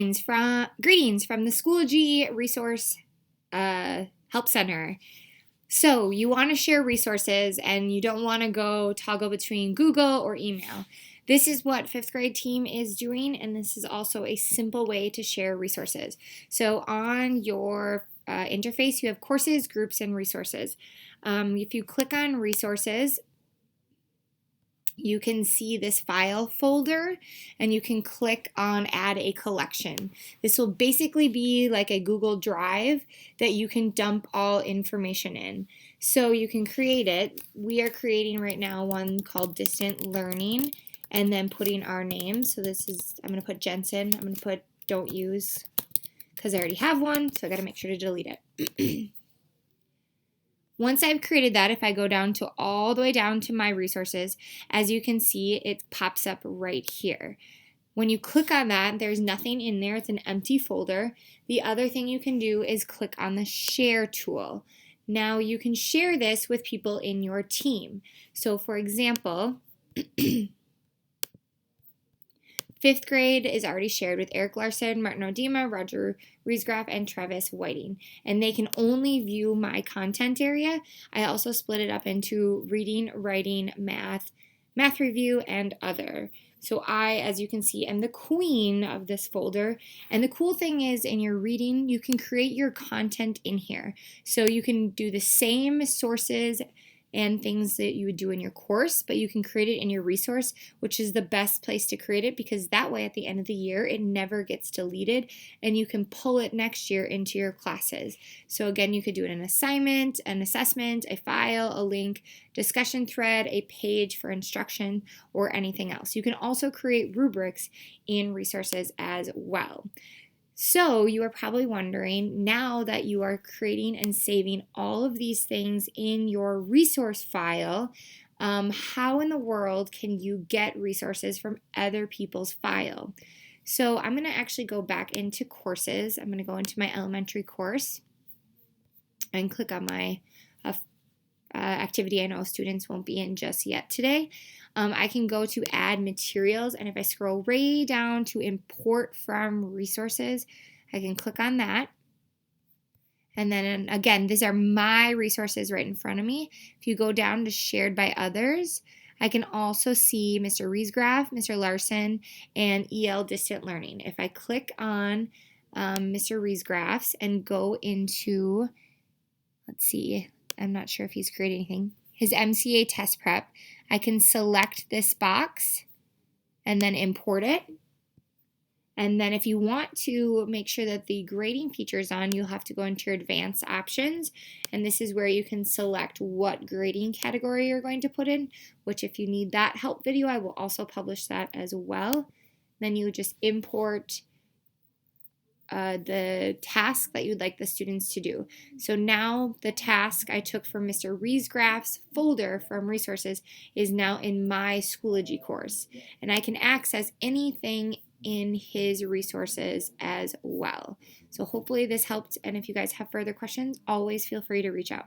Greetings from the Schoology Resource Help Center. So you want to share resources and you don't want to go toggle between Google or email. This is what fifth grade team is doing, and this is also a simple way to share resources. So on your interface, you have courses, groups, and resources. If you click on resources, you can see this file folder and you can click on add a collection. This will basically be like a Google Drive that you can dump all information in. So you can create it. We are creating right now one called Distant Learning and then putting our name. So this is, I'm going to put Jensen. I'm going to put don't use because I already have one. So I got to make sure to delete it. Once I've created that, if I go down to all the way down to my resources, as you can see, it pops up right here. When you click on that, there's nothing in there. It's an empty folder. The other thing you can do is click on the share tool. Now you can share this with people in your team. So for example, fifth grade is already shared with Eric Larson, Martin Odema, Roger Riesgraf, and Travis Whiting. And they can only view my content area. I also split it up into reading, writing, math review, and other. So I, as you can see, am the queen of this folder. And the cool thing is in your reading, you can create your content in here. So you can do the same sources and things that you would do in your course, but you can create it in your resource, which is the best place to create it because that way at the end of the year, it never gets deleted and you can pull it next year into your classes. So again, you could do it an assignment, an assessment, a file, a link, discussion thread, a page for instruction, or anything else. You can also create rubrics in resources as well. So you are probably wondering, now that you are creating and saving all of these things in your resource file, how in the world can you get resources from other people's file? So I'm going to actually go back into courses. I'm going to go into my elementary course and click on my activity I know students won't be in just yet today. I can go to add materials, and if I scroll way down to import from resources, I can click on that. And then again, these are my resources right in front of me. If you go down to shared by others, I can also see Mr. Riesgraf, Mr. Larson, and EL Distant Learning. If I click on Mr. Riesgraf's and go into, let's see, I'm not sure if he's created anything, his MCA test prep, I can select this box and then import it. And then if you want to make sure that the grading feature is on, you'll have to go into your advanced options. And this is where you can select what grading category you're going to put in, which if you need that help video, I will also publish that as well. Then you would just import the task that you'd like the students to do. So now the task I took from Mr. Riesgraf's folder from resources is now in my Schoology course. And I can access anything in his resources as well. So hopefully this helped. And if you guys have further questions, always feel free to reach out.